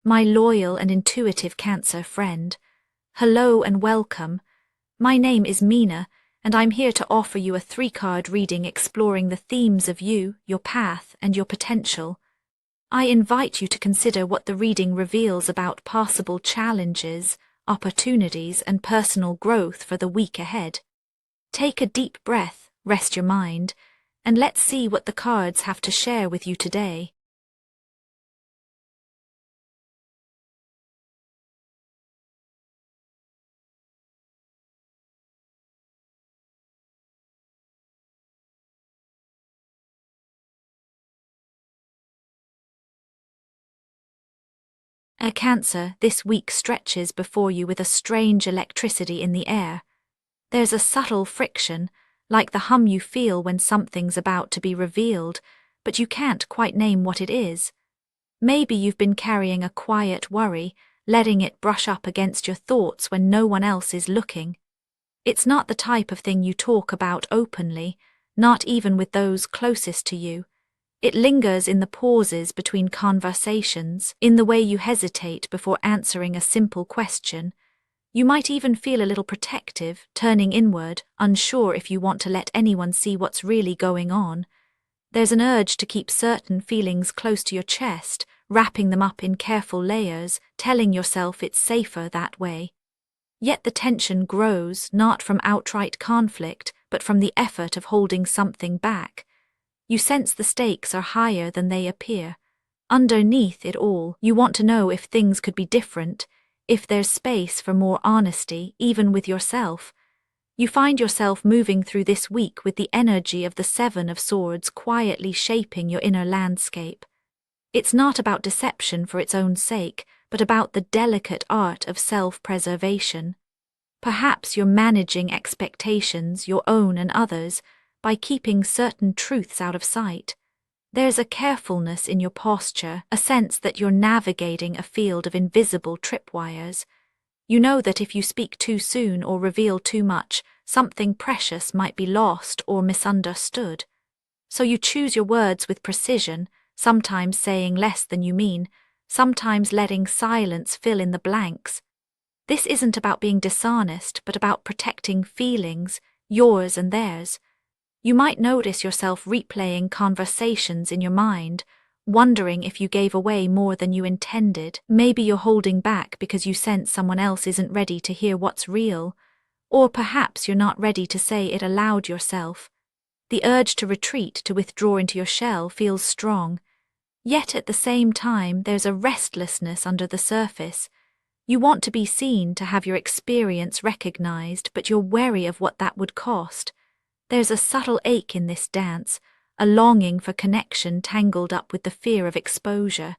my loyal and intuitive Cancer friend. Hello and welcome. My name is Mina, and I'm here to offer you a 3-card reading exploring the themes of you, your path, and your potential. I invite you to consider what the reading reveals about possible challenges, opportunities, and personal growth for the week ahead. Take a deep breath, rest your mind, and let's see what the cards have to share with you today. Cancer, this week stretches before you with a strange electricity in the air. There's a subtle friction, like the hum you feel when something's about to be revealed, but you can't quite name what it is. Maybe you've been carrying a quiet worry, letting it brush up against your thoughts when no one else is looking. It's not the type of thing you talk about openly, not even with those closest to you. It lingers in the pauses between conversations, in the way you hesitate before answering a simple question. You might even feel a little protective, turning inward, unsure if you want to let anyone see what's really going on. There's an urge to keep certain feelings close to your chest, wrapping them up in careful layers, telling yourself it's safer that way. Yet the tension grows, not from outright conflict, but from the effort of holding something back. You sense the stakes are higher than they appear. Underneath it all, you want to know if things could be different, if there's space for more honesty, even with yourself. You find yourself moving through this week with the energy of the 7 of Swords quietly shaping your inner landscape. It's not about deception for its own sake, but about the delicate art of self-preservation. Perhaps you're managing expectations, your own and others, by keeping certain truths out of sight. There's a carefulness in your posture, a sense that you're navigating a field of invisible tripwires. You know that if you speak too soon or reveal too much, something precious might be lost or misunderstood. So you choose your words with precision, sometimes saying less than you mean, sometimes letting silence fill in the blanks. This isn't about being dishonest, but about protecting feelings, yours and theirs. You might notice yourself replaying conversations in your mind, wondering if you gave away more than you intended. Maybe you're holding back because you sense someone else isn't ready to hear what's real, or perhaps you're not ready to say it aloud yourself. The urge to retreat, to withdraw into your shell, feels strong. Yet at the same time, there's a restlessness under the surface. You want to be seen, to have your experience recognized, but you're wary of what that would cost. There's a subtle ache in this dance, a longing for connection tangled up with the fear of exposure.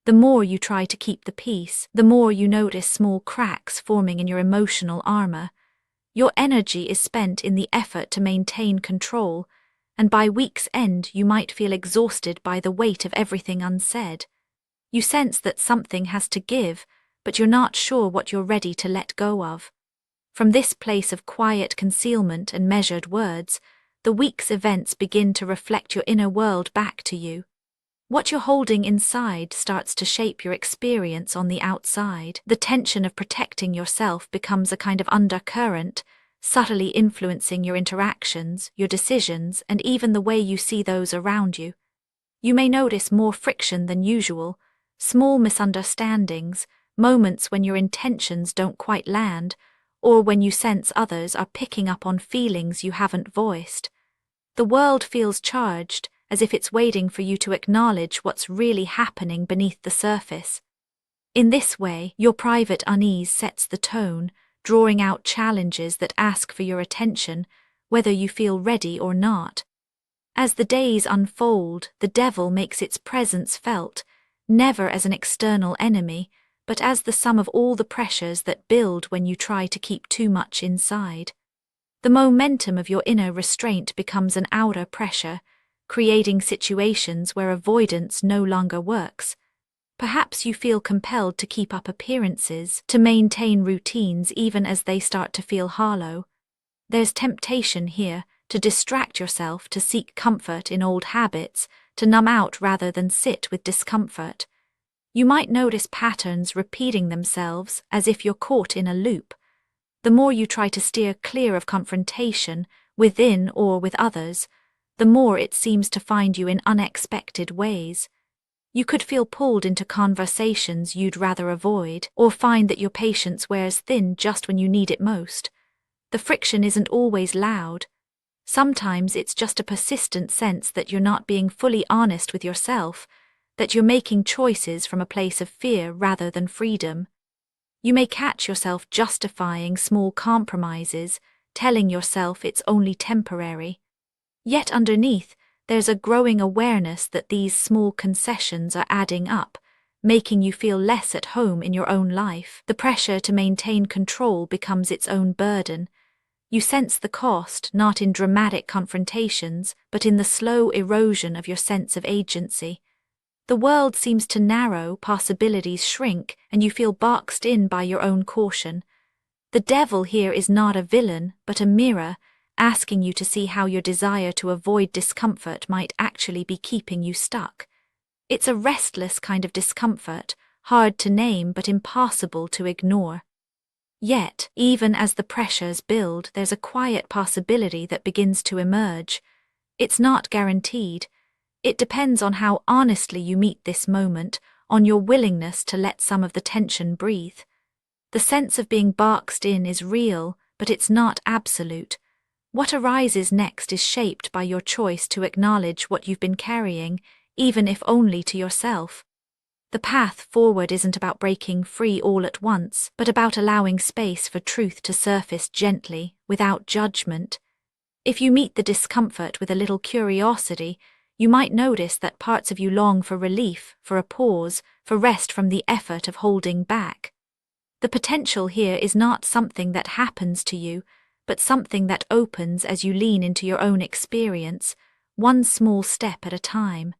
The more you try to keep the peace, the more you notice small cracks forming in your emotional armor. Your energy is spent in the effort to maintain control, and by week's end you might feel exhausted by the weight of everything unsaid. You sense that something has to give, but you're not sure what you're ready to let go of. From this place of quiet concealment and measured words, the week's events begin to reflect your inner world back to you. What you're holding inside starts to shape your experience on the outside. The tension of protecting yourself becomes a kind of undercurrent, subtly influencing your interactions, your decisions, and even the way you see those around you. You may notice more friction than usual, small misunderstandings, moments when your intentions don't quite land, or when you sense others are picking up on feelings you haven't voiced. The world feels charged, as if it's waiting for you to acknowledge what's really happening beneath the surface. In this way, your private unease sets the tone, drawing out challenges that ask for your attention, whether you feel ready or not. As the days unfold, the devil makes its presence felt, never as an external enemy, but as the sum of all the pressures that build when you try to keep too much inside. The momentum of your inner restraint becomes an outer pressure, creating situations where avoidance no longer works. Perhaps you feel compelled to keep up appearances, to maintain routines even as they start to feel hollow. There's temptation here, to distract yourself, to seek comfort in old habits, to numb out rather than sit with discomfort. You might notice patterns repeating themselves as if you're caught in a loop. The more you try to steer clear of confrontation, within or with others, the more it seems to find you in unexpected ways. You could feel pulled into conversations you'd rather avoid, or find that your patience wears thin just when you need it most. The friction isn't always loud. Sometimes it's just a persistent sense that you're not being fully honest with yourself, that you're making choices from a place of fear rather than freedom. You may catch yourself justifying small compromises, telling yourself it's only temporary. Yet underneath, there's a growing awareness that these small concessions are adding up, making you feel less at home in your own life. The pressure to maintain control becomes its own burden. You sense the cost not in dramatic confrontations, but in the slow erosion of your sense of agency. The world seems to narrow, possibilities shrink, and you feel boxed in by your own caution. The devil here is not a villain, but a mirror, asking you to see how your desire to avoid discomfort might actually be keeping you stuck. It's a restless kind of discomfort, hard to name but impossible to ignore. Yet, even as the pressures build, there's a quiet possibility that begins to emerge. It's not guaranteed. It depends on how honestly you meet this moment, on your willingness to let some of the tension breathe. The sense of being boxed in is real, but it's not absolute. What arises next is shaped by your choice to acknowledge what you've been carrying, even if only to yourself. The path forward isn't about breaking free all at once, but about allowing space for truth to surface gently, without judgment. If you meet the discomfort with a little curiosity, you might notice that parts of you long for relief, for a pause, for rest from the effort of holding back. The potential here is not something that happens to you, but something that opens as you lean into your own experience, one small step at a time.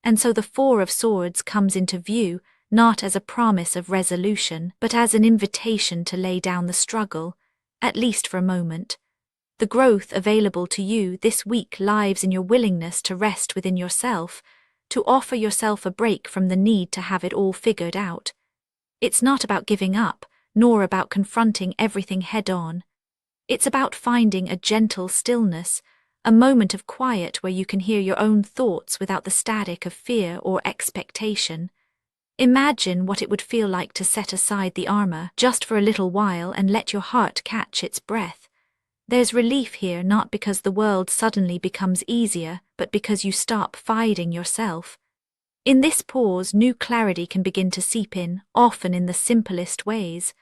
And so the Four of Swords comes into view, not as a promise of resolution, but as an invitation to lay down the struggle, at least for a moment. The growth available to you this week lies in your willingness to rest within yourself, to offer yourself a break from the need to have it all figured out. It's not about giving up, nor about confronting everything head-on. It's about finding a gentle stillness, a moment of quiet where you can hear your own thoughts without the static of fear or expectation. Imagine what it would feel like to set aside the armor just for a little while and let your heart catch its breath. There's relief here not because the world suddenly becomes easier, but because you stop fighting yourself. In this pause, new clarity can begin to seep in, often in the simplest ways.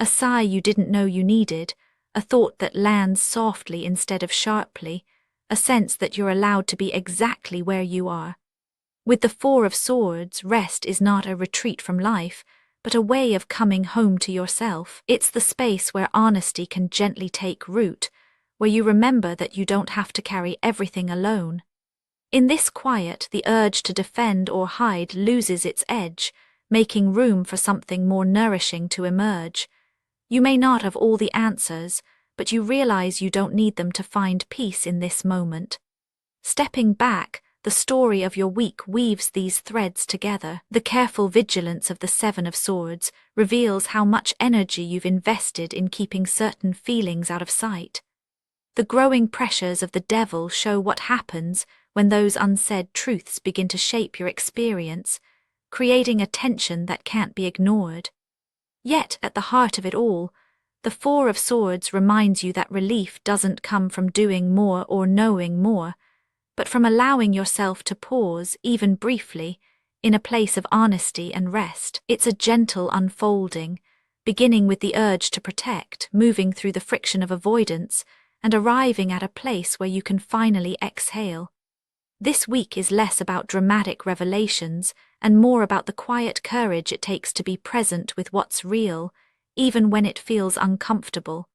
A sigh you didn't know you needed, a thought that lands softly instead of sharply, a sense that you're allowed to be exactly where you are. With the Four of Swords, rest is not a retreat from life, but a way of coming home to yourself. It's the space where honesty can gently take root, where you remember that you don't have to carry everything alone. In this quiet, the urge to defend or hide loses its edge, making room for something more nourishing to emerge. You may not have all the answers, but you realize you don't need them to find peace in this moment. Stepping back, the story of your week weaves these threads together. The careful vigilance of the Seven of Swords reveals how much energy you've invested in keeping certain feelings out of sight. The growing pressures of the devil show what happens when those unsaid truths begin to shape your experience, creating a tension that can't be ignored. Yet, at the heart of it all, the Four of Swords reminds you that relief doesn't come from doing more or knowing more, but from allowing yourself to pause, even briefly, in a place of honesty and rest. It's a gentle unfolding, beginning with the urge to protect, moving through the friction of avoidance, and arriving at a place where you can finally exhale. This week is less about dramatic revelations and more about the quiet courage it takes to be present with what's real, even when it feels uncomfortable.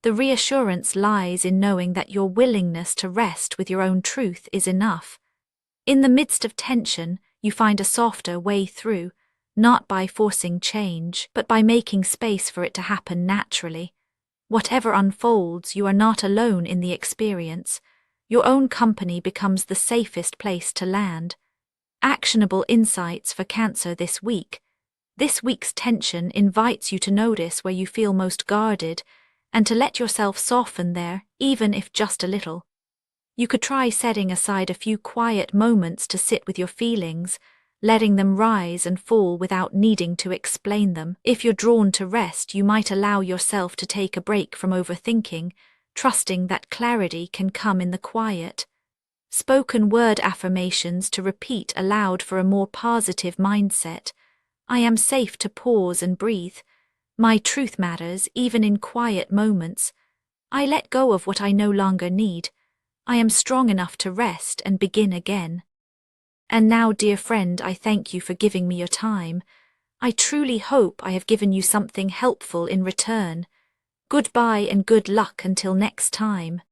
The reassurance lies in knowing that your willingness to rest with your own truth is enough. In the midst of tension, you find a softer way through, not by forcing change, but by making space for it to happen naturally. Whatever unfolds, you are not alone in the experience. Your own company becomes the safest place to land. Actionable insights for Cancer this week. This week's tension invites you to notice where you feel most guarded and to let yourself soften there, even if just a little. You could try setting aside a few quiet moments to sit with your feelings, letting them rise and fall without needing to explain them. If you're drawn to rest, you might allow yourself to take a break from overthinking, trusting that clarity can come in the quiet. Spoken word affirmations to repeat aloud for a more positive mindset. I am safe to pause and breathe. My truth matters even in quiet moments. I let go of what I no longer need. I am strong enough to rest and begin again. And now, dear friend, I thank you for giving me your time. I truly hope I have given you something helpful in return. Goodbye and good luck until next time.